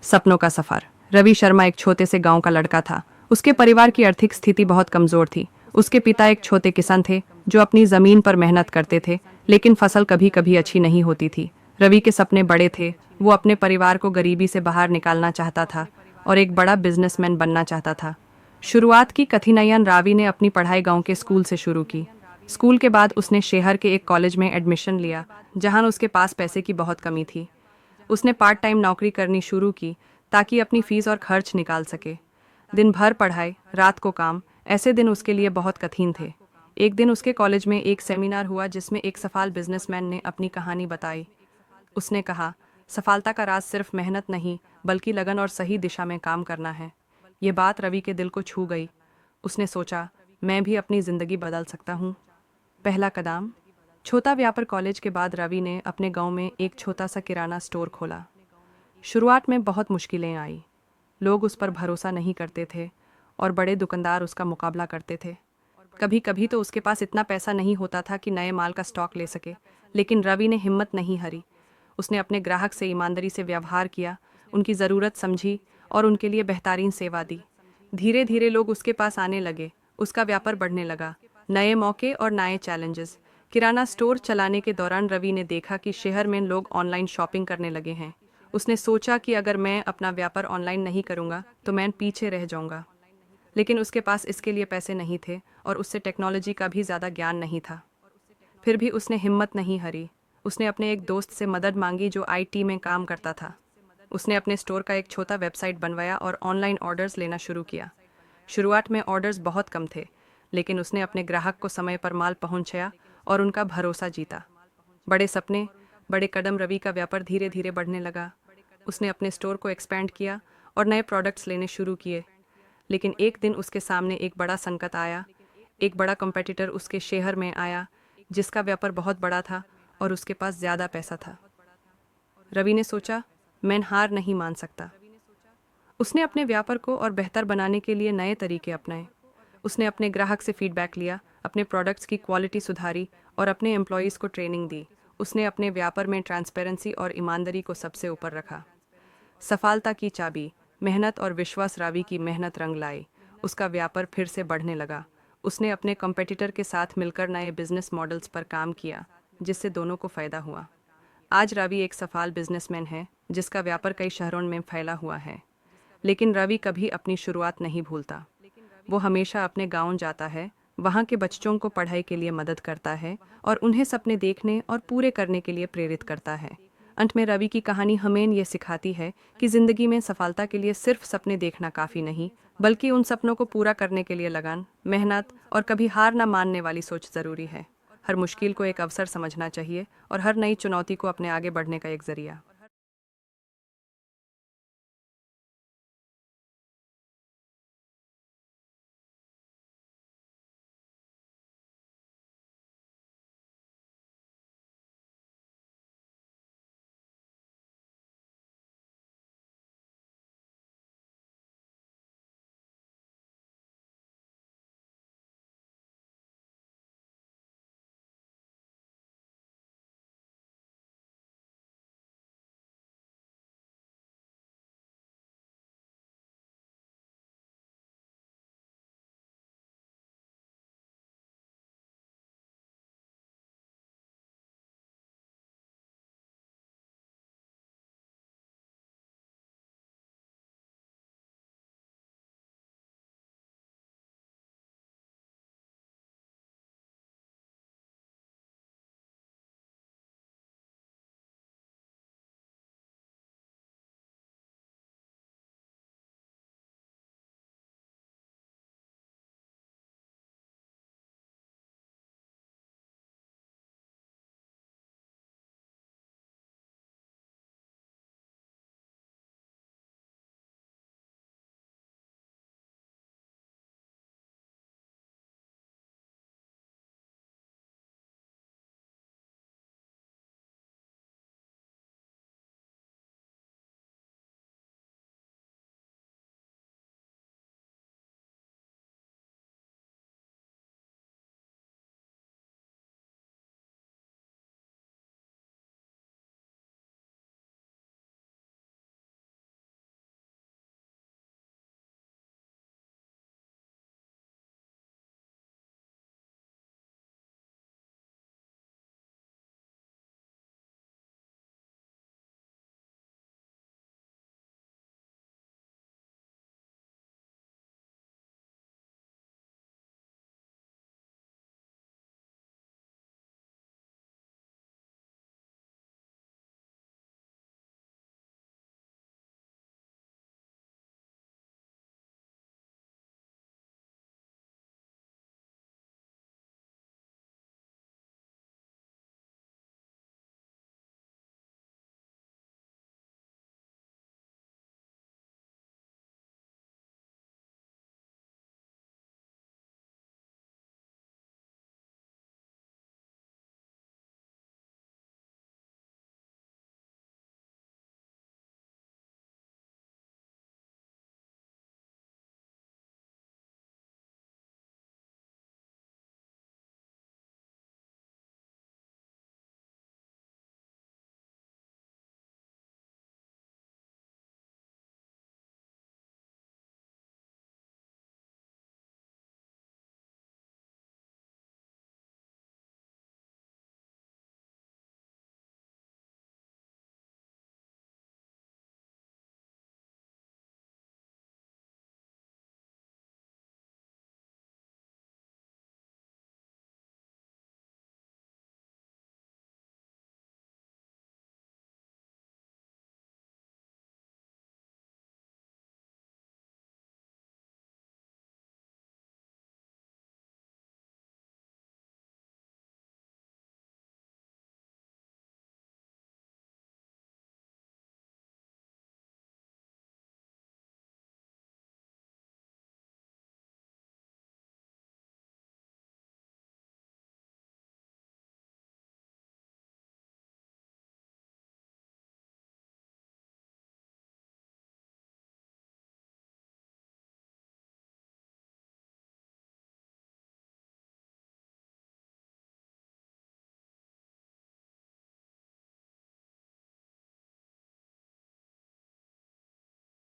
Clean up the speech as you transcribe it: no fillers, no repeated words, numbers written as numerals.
सपनों का सफर। रवि शर्मा एक छोटे से गांव का लड़का था। उसके परिवार की आर्थिक स्थिति बहुत कमजोर थी। उसके पिता एक छोटे किसान थे जो अपनी जमीन पर मेहनत करते थे, लेकिन फसल कभी कभी अच्छी नहीं होती थी। रवि के सपने बड़े थे। वो अपने परिवार को गरीबी से बाहर निकालना चाहता था और एक बड़ा बिजनेसमैन बनना चाहता था। शुरुआत की कठिनाइयां रावी ने अपनी पढ़ाई गांव के स्कूल से शुरू की। स्कूल के बाद उसने शहर के एक कॉलेज में एडमिशन लिया, जहां उसके पास पैसे की बहुत कमी थी। उसने पार्ट टाइम नौकरी करनी शुरू की ताकि अपनी फीस और खर्च निकाल सके। दिन भर पढ़ाई, रात को काम, ऐसे दिन उसके लिए बहुत कठिन थे। एक दिन उसके कॉलेज में एक सेमिनार हुआ जिसमें एक सफल बिजनेसमैन ने अपनी कहानी बताई। उसने कहा, सफलता का राज सिर्फ मेहनत नहीं, बल्कि लगन और सही दिशा में काम करना है। ये बात रवि के दिल को छू गई। उसने सोचा, मैं भी अपनी जिंदगी बदल सकता हूँ। पहला कदम। छोटा व्यापार। कॉलेज के बाद रवि ने अपने गांव में एक छोटा सा किराना स्टोर खोला। शुरुआत में बहुत मुश्किलें आई। लोग उस पर भरोसा नहीं करते थे और बड़े दुकानदार उसका मुकाबला करते थे। कभी कभी तो उसके पास इतना पैसा नहीं होता था कि नए माल का स्टॉक ले सके, लेकिन रवि ने हिम्मत नहीं हारी। उसने अपने ग्राहक से ईमानदारी से व्यवहार किया, उनकी ज़रूरत समझी और उनके लिए बेहतरीन सेवा दी। धीरे धीरे लोग उसके पास आने लगे, उसका व्यापार बढ़ने लगा। नए मौके और नए चैलेंजेस। किराना स्टोर चलाने के दौरान रवि ने देखा कि शहर में लोग ऑनलाइन शॉपिंग करने लगे हैं। उसने सोचा कि अगर मैं अपना व्यापार ऑनलाइन नहीं करूंगा तो मैं पीछे रह जाऊंगा। लेकिन उसके पास इसके लिए पैसे नहीं थे और उससे टेक्नोलॉजी का भी ज़्यादा ज्ञान नहीं था। फिर भी उसने हिम्मत नहीं हारी। उसने अपने एक दोस्त से मदद मांगी जो आईटी में काम करता था। उसने अपने स्टोर का एक छोटा वेबसाइट बनवाया और ऑनलाइन ऑर्डर्स लेना शुरू किया। शुरुआत में ऑर्डर्स बहुत कम थे, लेकिन उसने अपने ग्राहक को समय पर माल पहुंचाया और उनका भरोसा जीता। बड़े सपने, बड़े कदम। रवि का व्यापार धीरे धीरे बढ़ने लगा। उसने अपने स्टोर को एक्सपेंड किया और नए प्रोडक्ट्स लेने शुरू किए। लेकिन एक दिन उसके सामने एक बड़ा संकट आया। एक बड़ा कंपटीटर उसके शहर में आया, जिसका व्यापार बहुत बड़ा था और उसके पास ज़्यादा पैसा था। रवि ने सोचा, मैं हार नहीं मान सकता। उसने अपने व्यापार को और बेहतर बनाने के लिए नए तरीके अपनाए। उसने अपने ग्राहक से फीडबैक लिया, अपने प्रोडक्ट्स की क्वालिटी सुधारी और अपने एम्प्लॉयज़ को ट्रेनिंग दी। उसने अपने व्यापार में ट्रांसपेरेंसी और ईमानदारी को सबसे ऊपर रखा। सफलता की चाबी, मेहनत और विश्वास। रवि की मेहनत रंग लाई। उसका व्यापार फिर से बढ़ने लगा। उसने अपने कंपेटिटर के साथ मिलकर नए बिजनेस मॉडल्स पर काम किया, जिससे दोनों को फ़ायदा हुआ। आज रवि एक सफल बिजनेसमैन है जिसका व्यापार कई शहरों में फैला हुआ है। लेकिन रवि कभी अपनी शुरुआत नहीं भूलता। वो हमेशा अपने गांव जाता है, वहाँ के बच्चों को पढ़ाई के लिए मदद करता है और उन्हें सपने देखने और पूरे करने के लिए प्रेरित करता है। अंत में रवि की कहानी हमें ये सिखाती है कि ज़िंदगी में सफलता के लिए सिर्फ सपने देखना काफ़ी नहीं, बल्कि उन सपनों को पूरा करने के लिए लगन, मेहनत और कभी हार न मानने वाली सोच ज़रूरी है। हर मुश्किल को एक अवसर समझना चाहिए और हर नई चुनौती को अपने आगे बढ़ने का एक ज़रिया।